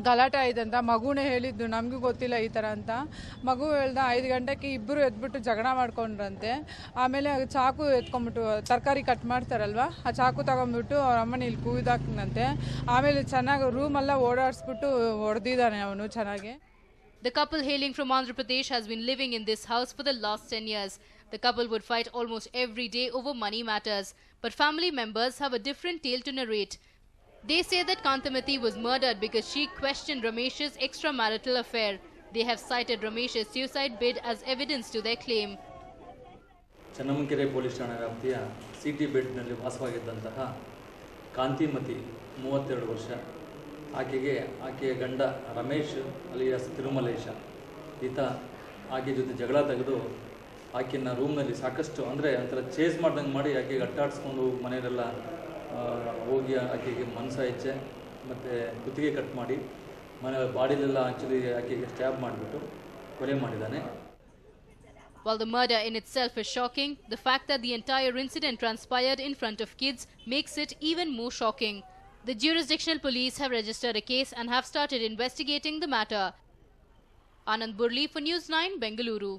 ಗಲಾಟೆ ಆಯ್ತಂತ ಮಗುನೇ ಹೇಳಿದ್ದು, ನಮಗೂ ಗೊತ್ತಿಲ್ಲ ಈ ಥರ ಅಂತ. ಮಗು ಹೇಳ್ದ 5 ಗಂಟೆಗೆ ಇಬ್ಬರು ಎದ್ಬಿಟ್ಟು ಜಗಳ ಮಾಡ್ಕೊಂಡ್ರಂತೆ. ಆಮೇಲೆ ಚಾಕು ಎತ್ಕೊಂಡ್ಬಿಟ್ಟು ತರಕಾರಿ ಕಟ್ ಮಾಡ್ತಾರಲ್ವ, ಆ ಚಾಕು ತಗೊಂಡ್ಬಿಟ್ಟು ಅವ್ರ ಅಮ್ಮನ ಇಲ್ಲಿ ಕೂಯ್ದಾಕ್ನಂತೆ. ಆಮೇಲೆ ಚೆನ್ನಾಗಿ ರೂಮೆಲ್ಲ ಓಡಾಡಿಸ್ಬಿಟ್ಟು ಹೊಡೆದಿದ್ದಾನೆ ಅವನು ಚೆನ್ನಾಗಿ. The couple hailing from Andhra Pradesh has been living in this house for the last 10 years. The couple would fight almost every day over money matters, but family members have a different tale to narrate. They say that Kantamati was murdered because she questioned Ramesh's extramarital affair. They have cited Ramesh's suicide bid as evidence to their claim. Channamankere police ಠಾಣೆ ವ್ಯಾಪ್ತಿಯ city ಬೆಡ್ನಲ್ಲಿ ವಾಸವಾಗಿದ್ದಂತಹ ಕಾಂತಿಮತಿ 32 ವರ್ಷ, ಆಕೆಯ ಗಂಡ Ramesh alias Tirumalesha ಈತ ಆಕೆ ಜೊತೆ ಜಗಳ ತೆಗೆದು ಆಕೆಯನ್ನು ರೂಮ್ನಲ್ಲಿ ಸಾಕಷ್ಟು ಅಂದರೆ ಒಂಥರ ಚೇಸ್ ಮಾಡ್ದಂಗೆ ಮಾಡಿ ಆಕೆಗೆ ಅಟ್ಟಾಡಿಸ್ಕೊಂಡು ಮನೆಯಲ್ಲೆಲ್ಲ ಹೋಗಿ ಆಕೆಗೆ ಮನಸ ಹೆಚ್ಚೆ ಮತ್ತು ಕುತ್ತಿಗೆ ಕಟ್ ಮಾಡಿ ಮನೆ ಬಾಡಿಲೆಲ್ಲ ಆ್ಯಕ್ಚುಲಿ ಆಕೆಗೆ ಸ್ಟ್ಯಾಬ್ ಮಾಡಿಬಿಟ್ಟು ಕೊಲೆ ಮಾಡಿದ್ದಾನೆ. While the murder in itself is shocking, the fact that the entire incident transpired in front of kids makes it even more shocking. The jurisdictional police have registered a case and have started investigating the matter. Anand Burli for News9, Bengaluru.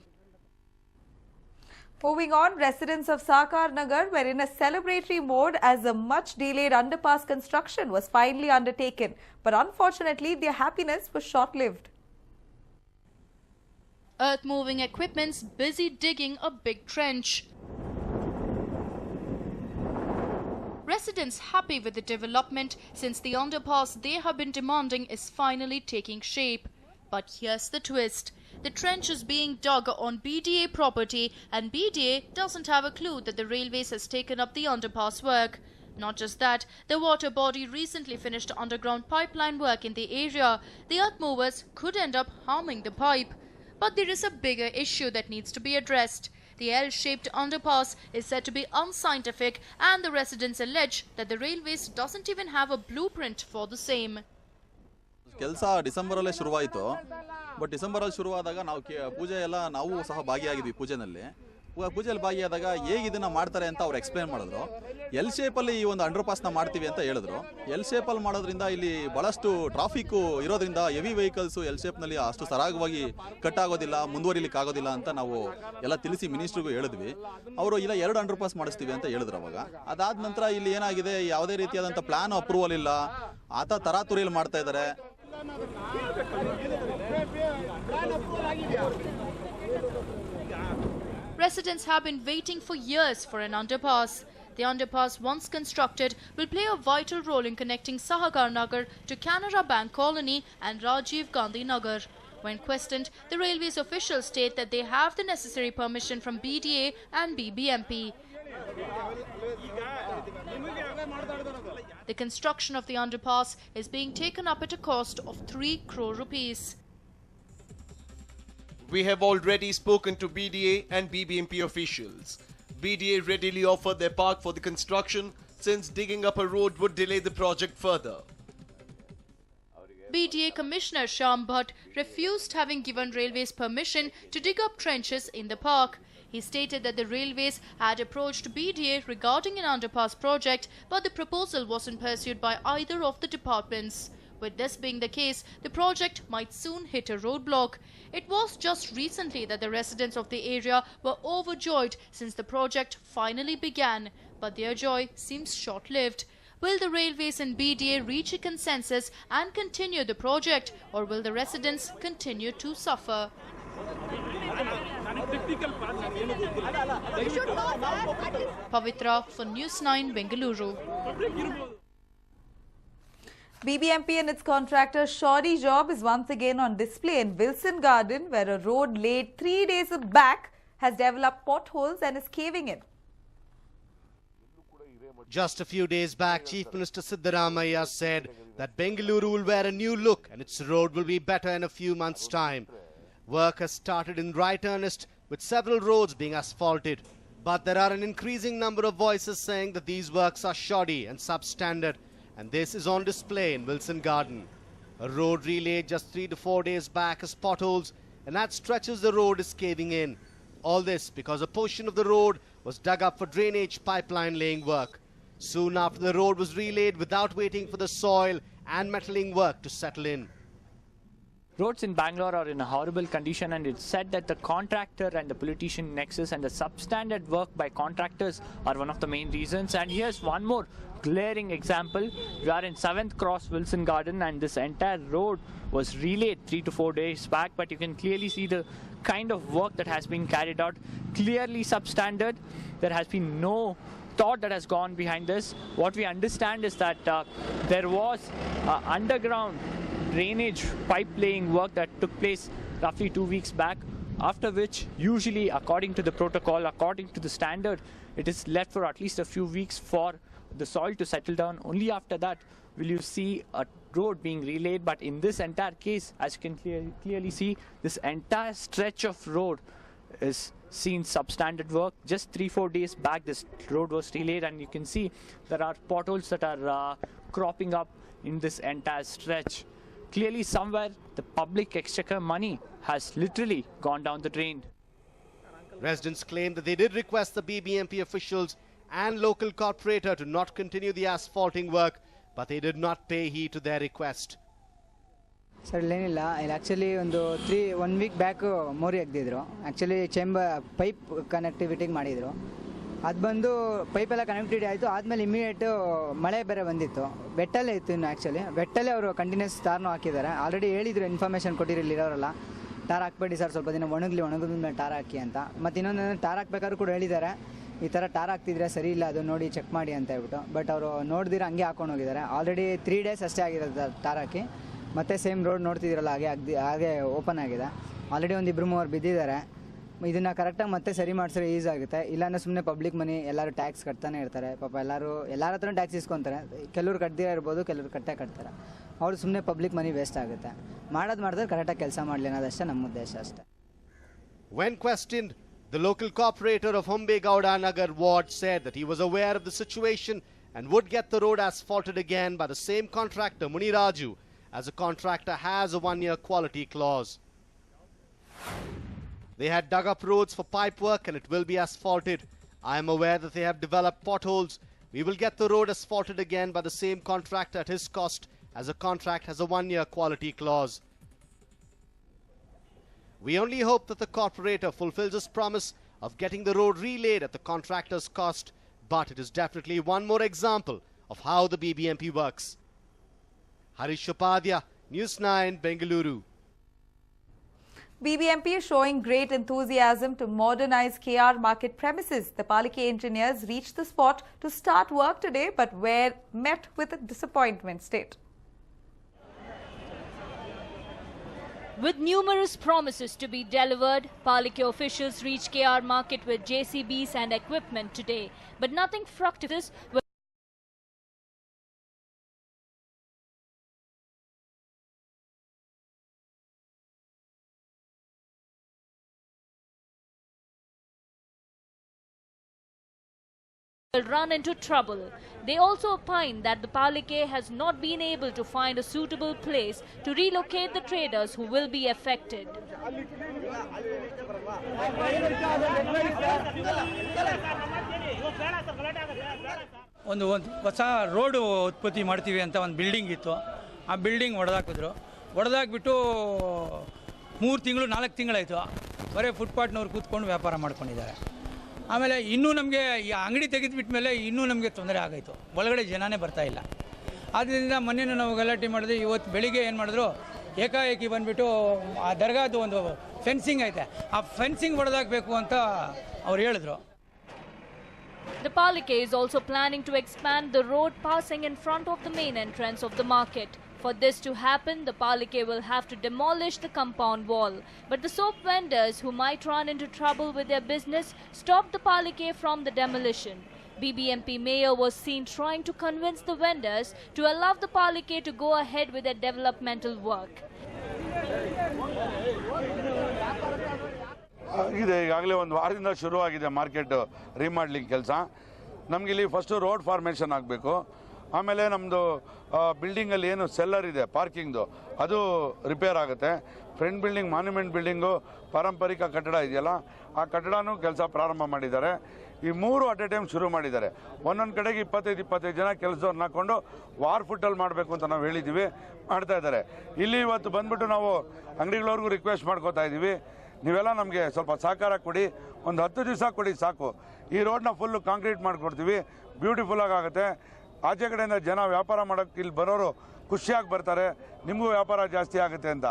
Moving on, residents of Sakar Nagar were in a celebratory mode as the much-delayed underpass construction was finally undertaken. But unfortunately, their happiness was short-lived. Earth-moving equipment's busy digging a big trench. Residents happy with the development since the underpass they have been demanding is finally taking shape. But here's the twist. The trench is being dug on BDA property and BDA doesn't have a clue that the railways has taken up the underpass work. Not just that, the water body recently finished underground pipeline work in the area. The earth movers could end up harming the pipe. But there is a bigger issue that needs to be addressed. The L-shaped underpass is said to be unscientific and the residents allege that the railways doesn't even have a blueprint for the same. ಕೆಲಸ ಡಿಸೆಂಬರಲ್ಲೇ ಶುರುವಾಯಿತು. But ಡಿಸೆಂಬರಲ್ಲಿ ಶುರುವಾದಾಗ ನಾವು ಪೂಜೆ ಎಲ್ಲ ನಾವು ಸಹ ಭಾಗಿಯಾಗಿದ್ವಿ. ಪೂಜೆಯಲ್ಲಿ ಭಾಗಿಯಾದಾಗ ಹೇಗೆ ಇದನ್ನು ಮಾಡ್ತಾರೆ ಅಂತ ಅವ್ರು ಎಕ್ಸ್ಪ್ಲೇನ್ ಮಾಡಿದ್ರು. ಎಲ್ ಶೇಪಲ್ಲಿ ಈ ಒಂದು ಅಂಡರ್ ಪಾಸ್ನ ಮಾಡ್ತೀವಿ ಅಂತ ಹೇಳಿದ್ರು. ಎಲ್ ಶೇಪಲ್ಲಿ ಮಾಡೋದ್ರಿಂದ ಇಲ್ಲಿ ಭಾಳಷ್ಟು ಟ್ರಾಫಿಕ್ಕು ಇರೋದ್ರಿಂದ ಹೆವಿ ವೆಹಿಕಲ್ಸು ಎಲ್ ಶೇಪ್ನಲ್ಲಿ ಅಷ್ಟು ಸರಾಗವಾಗಿ ಕಟ್ ಆಗೋದಿಲ್ಲ, ಮುಂದುವರಿಲಿಕ್ಕೆ ಆಗೋದಿಲ್ಲ ಅಂತ ನಾವು ಎಲ್ಲ ತಿಳಿಸಿ ಮಿನಿಸ್ಟ್ರಿಗೂ ಹೇಳಿದ್ವಿ. ಅವರು ಇಲ್ಲ 2 ಅಂಡರ್ ಪಾಸ್ ಮಾಡಿಸ್ತೀವಿ ಅಂತ ಹೇಳಿದ್ರು. ಅವಾಗ ಅದಾದ ನಂತರ ಇಲ್ಲಿ ಏನಾಗಿದೆ, ಯಾವುದೇ ರೀತಿಯಾದಂಥ ಪ್ಲಾನ್ ಅಪ್ರೂವಲ್ ಇಲ್ಲ, ಆತ ತರಾತುರಿಯಲ್ಲಿ ಮಾಡ್ತಾ ಇದ್ದಾರೆ. Residents have been waiting for years for an underpass. The underpass, once constructed, will play a vital role in connecting Sahakar Nagar to Canara Bank Colony and Rajiv Gandhi Nagar. When questioned, the railways officials state that they have the necessary permission from BDA and BBMP. The construction of the underpass is being taken up at a cost of 3 crore rupees. We have already spoken to BDA and BBMP officials. BDA readily offered their part for the construction since digging up a road would delay the project further. BDA Commissioner Shyam Bhatt refused having given railways permission to dig up trenches in the park. He stated that the railways had approached BDA regarding an underpass project, but the proposal wasn't pursued by either of the departments. With this being the case, the project might soon hit a roadblock. It was just recently that the residents of the area were overjoyed since the project finally began, but their joy seems short-lived. Will the railways and BDA reach a consensus and continue the project, or will the residents continue to suffer? Pavitra for News9, Bengaluru. BBMP and its contractor Shoddy Job is once again on display in Wilson Garden, where a road laid 3 days back has developed potholes and is caving in. Just a few days back, Chief Minister Siddaramaiah said that Bengaluru will wear a new look and its road will be better in a few months' time. Work has started in right earnest, with several roads being asphalted. But there are an increasing number of voices saying that these works are shoddy and substandard, and this is on display in Wilson Garden. A road relayed just 3 to 4 days back has potholes, and that stretches the road is caving in. All this because a portion of the road was dug up for drainage pipeline laying work. Soon after, the road was relayed without waiting for the soil and metaling work to settle in. Roads in Bangalore are in a horrible condition, and it's said that the contractor and the politician nexus and the substandard work by contractors are one of the main reasons. And here's one more glaring example. We are in 7th Cross Wilson Garden, and this entire road was relayed 3 to 4 days back, but you can clearly see the kind of work that has been carried out. Clearly substandard. There has been no thought that has gone behind this. What we understand is that there was underground drainage pipe laying work that took place roughly 2 weeks back, after which usually, according to the protocol, according to the standard, it is left for at least a few weeks for the soil to settle down. Only after that will you see a road being relayed. But in this entire case, as you can clearly see, this entire stretch of road is seen substandard work. Just 3-4 days back, this road was relayed, and you can see there are potholes that are cropping up in this entire stretch. Clearly somewhere the public exchequer money has literally gone down the drain. Residents claim that they did request the BBMP officials and local corporator to not continue the asphalting work, but they did not pay heed to their request. Sir, ಏನಿಲ್ಲ ಇಲ್ಲಿ actually ಒಂದು 1 week back ಮೋರಿ ಹಾಕ್ತಿದ್ರು. Actually pipe ಕನೆಕ್ಟಿವಿಟಿಗೆ ಮಾಡಿದರು. ಅದು ಬಂದು ಪೈಪೆಲ್ಲ connectivity ಆಯಿತು. ಆದಮೇಲೆ immediate ಮಳೆ ಬೇರೆ ಬಂದಿತ್ತು. ಬೆಟ್ಟಲ್ಲೇ ಇತ್ತು ಇನ್ನು ಆ್ಯಕ್ಚುಲಿ. ಬೆಟ್ಟಲ್ಲೇ ಅವರು ಕಂಟಿನ್ಯೂಸ್ ಟಾರ್ನು ಹಾಕಿದ್ದಾರೆ. ಆಲ್ರೆಡಿ ಹೇಳಿದ್ರು, ಇನ್ಫಾರ್ಮೇಷನ್ ಕೊಟ್ಟಿರಲಿಲ್ಲ ಇರೋರಲ್ಲ, ಟಾರ್ ಹಾಕ್ಬೇಡಿ ಸರ್, ಸ್ವಲ್ಪ ದಿನ ಒಣಗಿದ ಮೇಲೆ ಟಾರ್ ಹಾಕಿ ಅಂತ. ಮತ್ತು ಇನ್ನೊಂದು ಟಾರ್ ಹಾಕ್ಬೇಕಾದ್ರೂ ಕೂಡ ಹೇಳಿದ್ದಾರೆ, ಈ ಥರ ಟಾರ್ ಹಾಕ್ತಿದ್ರೆ ಸರಿ ಇಲ್ಲ, ಅದು ನೋಡಿ ಚೆಕ್ ಮಾಡಿ ಅಂತ ಹೇಳ್ಬಿಟ್ಟು. ಬಟ್ ಅವರು ನೋಡಿದಿರ ಹಂಗೆ ಹಾಕೊಂಡು ಹೋಗಿದ್ದಾರೆ. ಆಲ್ರೆಡಿ 3 ಡೇಸ್ ಅಷ್ಟೇ ಆಗಿರೋದು ಟಾರ್ ಹಾಕಿ. ಮತ್ತೆ ಸೇಮ್ ರೋಡ್ ನೋಡ್ತಿದ್ದೀರಲ್ಲ, ಹಾಗೆ ಓಪನ್ ಆಗಿದೆ. ಆಲ್ರೆಡಿ ಒಂದು 2-3 ಬಿದ್ದಿದ್ದಾರೆ. ಇದನ್ನು ಕರೆಕ್ಟಾಗಿ ಮತ್ತೆ ಸರಿ ಮಾಡಿಸಿದ್ರೆ ಈಸಿ ಆಗುತ್ತೆ. ಇಲ್ಲಾಂದರೆ ಸುಮ್ಮನೆ ಪಬ್ಲಿಕ್ ಮನಿ ಎಲ್ಲರೂ ಟ್ಯಾಕ್ಸ್ ಕಟ್ತಾನೆ ಇರ್ತಾರೆ. ಪಾಪ ಎಲ್ಲರ ಹತ್ರ ಟ್ಯಾಕ್ಸ್ ಇಸ್ಕೊತಾರೆ. ಕೆಲವ್ರು ಕಟ್ದಿರ ಇರ್ಬೋದು, ಕೆಲವ್ರು ಕಟ್ತಾರೆ. ಅವ್ರು ಸುಮ್ಮನೆ ಪಬ್ಲಿಕ್ ಮನಿ ವೇಸ್ಟ್ ಆಗುತ್ತೆ. ಮಾಡಿದ್ರೆ ಕರೆಕ್ಟಾಗಿ ಕೆಲಸ ಮಾಡಲಿ ಅನ್ನೋದಷ್ಟೇ ನಮ್ಮ ಉದ್ದೇಶ ಅಷ್ಟೇ. When questioned, the local corporator of Humbegowda Nagar ward said that he was aware of the situation and would get the road asphalted again by the same contractor, Muniraju, as the contractor has a 1-year quality clause. They had dug up roads for pipe work and it will be asphalted. I am aware that they have developed potholes. We will get the road asphalted again by the same contractor at his cost, as the contract has a 1-year quality clause. We only hope that the corporator fulfills his promise of getting the road relayed at the contractor's cost, but it is definitely one more example of how the BBMP works. Harish Upadhyay, News 9, Bengaluru. BBMP is showing great enthusiasm to modernize KR market premises. The Palike engineers reached the spot to start work today, but were met with a disappointment state. With numerous promises to be delivered, Palike officials reached KR market with JCBs and equipment today, but nothing fructiferous. Will run into trouble. They also opine that the Palike has not been able to find a suitable place to relocate the traders who will be affected. ಒಂದು ಹೊಸ road ಉತ್ಪತ್ತಿ ಮಾಡ್ತೀವಿ ಅಂತ ಒಂದು building ಇತ್ತು. ಆ building ಹೊಡೆದಾಕ್ಬಿಟ್ಟು 3 ತಿಂಗಳು 4 ತಿಂಗಳಾಯಿತು. ಬರೀ ಫುಟ್ಪಾತ್ನವ್ರು ಕೂತ್ಕೊಂಡು ವ್ಯಾಪಾರ ಮಾಡ್ಕೊಂಡಿದ್ದಾರೆ. ಆಮೇಲೆ ಇನ್ನೂ ನಮಗೆ ಈ ಅಂಗಡಿ ತೆಗೆದುಬಿಟ್ಟ ಮೇಲೆ ಇನ್ನೂ ನಮಗೆ ತೊಂದರೆ ಆಗಾಯಿತು. ಒಳಗಡೆ ಜನನೇ ಬರ್ತಾ ಇಲ್ಲ. ಆದ್ದರಿಂದ ಮೊನ್ನೆ ನಾವು ಗಲಾಟೆ ಮಾಡಿದ್ವಿ. ಇವತ್ತು ಬೆಳಿಗ್ಗೆ ಏನು ಮಾಡಿದ್ರು, ಏಕಾಏಕಿ ಬಂದುಬಿಟ್ಟು ಆ ದರ್ಗಾದು ಒಂದು ಫೆನ್ಸಿಂಗ್ ಐತೆ, ಆ ಫೆನ್ಸಿಂಗ್ ಹೊಡೆದಾಕಬೇಕು ಅಂತ ಅವ್ರು ಹೇಳಿದ್ರು. The Palike is also planning to expand the road passing in front of the main entrance of the market. For this to happen, the Palike will have to demolish the compound wall. But the soap vendors who might run into trouble with their business stopped the Palike from the demolition. BBMP mayor was seen trying to convince the vendors to allow the Palike to go ahead with their developmental work. ಈಗಾಗಲೇ ಒಂದು ವಾರದಿಂದ ಶುರುವಾಗಿದೆ market ರೀಮಾಡ್ಲಿಂಗ್ ಕೆಲಸ. ನಮಗೆ ಇಲ್ಲಿ first road formation ಆಗಬೇಕು. ಆಮೇಲೆ ನಮ್ಮದು ಬಿಲ್ಡಿಂಗಲ್ಲಿ ಏನು ಸೆಲ್ಲರ್ ಇದೆ ಪಾರ್ಕಿಂಗ್ದು, ಅದು ರಿಪೇರ್ ಆಗುತ್ತೆ. ಫ್ರಂಟ್ ಬಿಲ್ಡಿಂಗ್, ಮಾನ್ಯುಮೆಂಟ್ ಬಿಲ್ಡಿಂಗು, ಪಾರಂಪರಿಕ ಕಟ್ಟಡ ಇದೆಯಲ್ಲ, ಆ ಕಟ್ಟಡನೂ ಕೆಲಸ ಪ್ರಾರಂಭ ಮಾಡಿದ್ದಾರೆ. ಈ 3 ಅಟ್ ಎ ಟೈಮ್ ಶುರು ಮಾಡಿದ್ದಾರೆ. ಒಂದೊಂದು ಕಡೆಗೆ 25 ಜನ ಕೆಲಸದವ್ರನ್ನ ಹಾಕೊಂಡು ವಾರ್ ಫುಟ್ಟಲ್ಲಿ ಮಾಡಬೇಕು ಅಂತ ನಾವು ಹೇಳಿದ್ದೀವಿ, ಮಾಡ್ತಾ ಇದ್ದಾರೆ. ಇಲ್ಲಿ ಇವತ್ತು ಬಂದ್ಬಿಟ್ಟು ನಾವು ಅಂಗಡಿಗಳವ್ರಿಗೂ ರಿಕ್ವೆಸ್ಟ್ ಮಾಡ್ಕೋತಾ ಇದ್ದೀವಿ, ನೀವೆಲ್ಲ ನಮಗೆ ಸ್ವಲ್ಪ ಸಹಕಾರ ಕೊಡಿ, ಒಂದು 10 ದಿವಸ ಕೊಡಿ ಸಾಕು. ಈ ರೋಡ್ನ ಫುಲ್ಲು ಕಾಂಕ್ರೀಟ್ ಮಾಡಿಕೊಡ್ತೀವಿ, ಬ್ಯೂಟಿಫುಲ್ಲಾಗಿ ಆಗುತ್ತೆ. ಆಚೆ ಕಡೆಯಿಂದ ಜನ ವ್ಯಾಪಾರ ಮಾಡೋಕ್ಕೆ ಇಲ್ಲಿ ಬರೋರು ಖುಷಿಯಾಗಿ ಬರ್ತಾರೆ, ನಿಮಗೂ ವ್ಯಾಪಾರ ಜಾಸ್ತಿ ಆಗುತ್ತೆ ಅಂತ.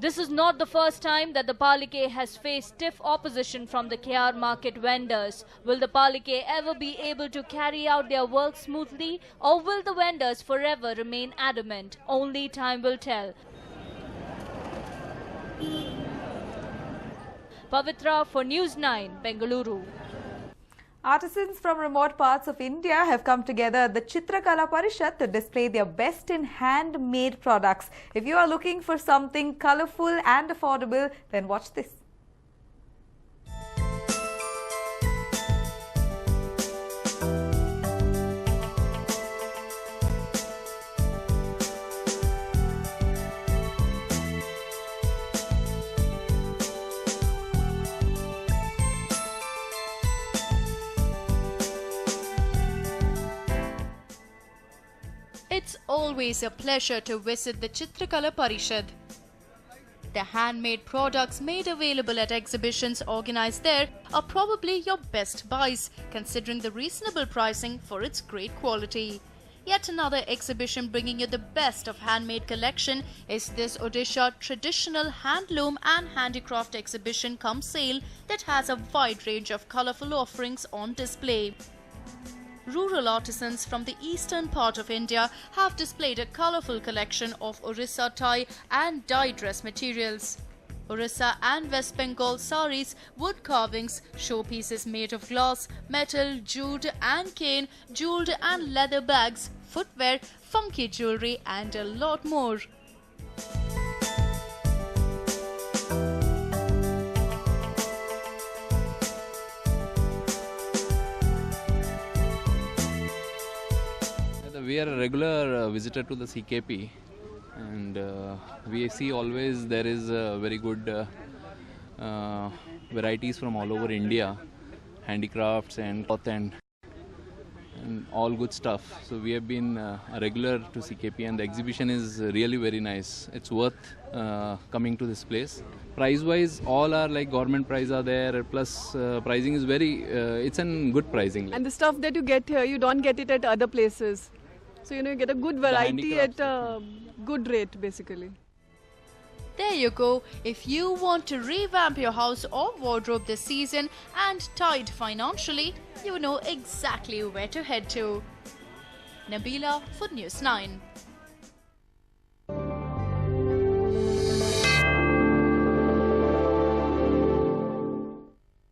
This is not the first time that the Palike has faced stiff opposition from the KR market vendors. Will the Palike ever be able to carry out their work smoothly, or will the vendors forever remain adamant? Only time will tell. Pavitra for News9, Bengaluru. Artisans from remote parts of India have come together at the Chitrakala Parishad to display their best in handmade products. If you are looking for something colourful and affordable, then watch this. It's always a pleasure to visit the Chitrakala Parishad. The handmade products made available at exhibitions organized there are probably your best buys, considering the reasonable pricing for its great quality. Yet another exhibition bringing you the best of handmade collection is this Odisha traditional handloom and handicraft exhibition cum sale that has a wide range of colourful offerings on display. Rural artisans from the eastern part of India have displayed a colourful collection of Orissa tie and dye dress materials. Orissa and West Bengal saris, wood carvings, showpieces made of glass, metal, jute and cane, jewelled and leather bags, footwear, funky jewellery and a lot more. We are a regular visitor to the CKP, and we see always there is very good varieties from all over India, handicrafts and cloth and all good stuff. So we have been a regular to CKP, and the exhibition is really very nice. It's worth coming to this place. Price wise, all are like government price are there, plus pricing is very it's a good pricing. And the stuff that you get here, you don't get it at other places. So, you get a good variety at a good rate, basically. There you go. If you want to revamp your house or wardrobe this season and tight financially, you know exactly where to head to. Nabila for News9.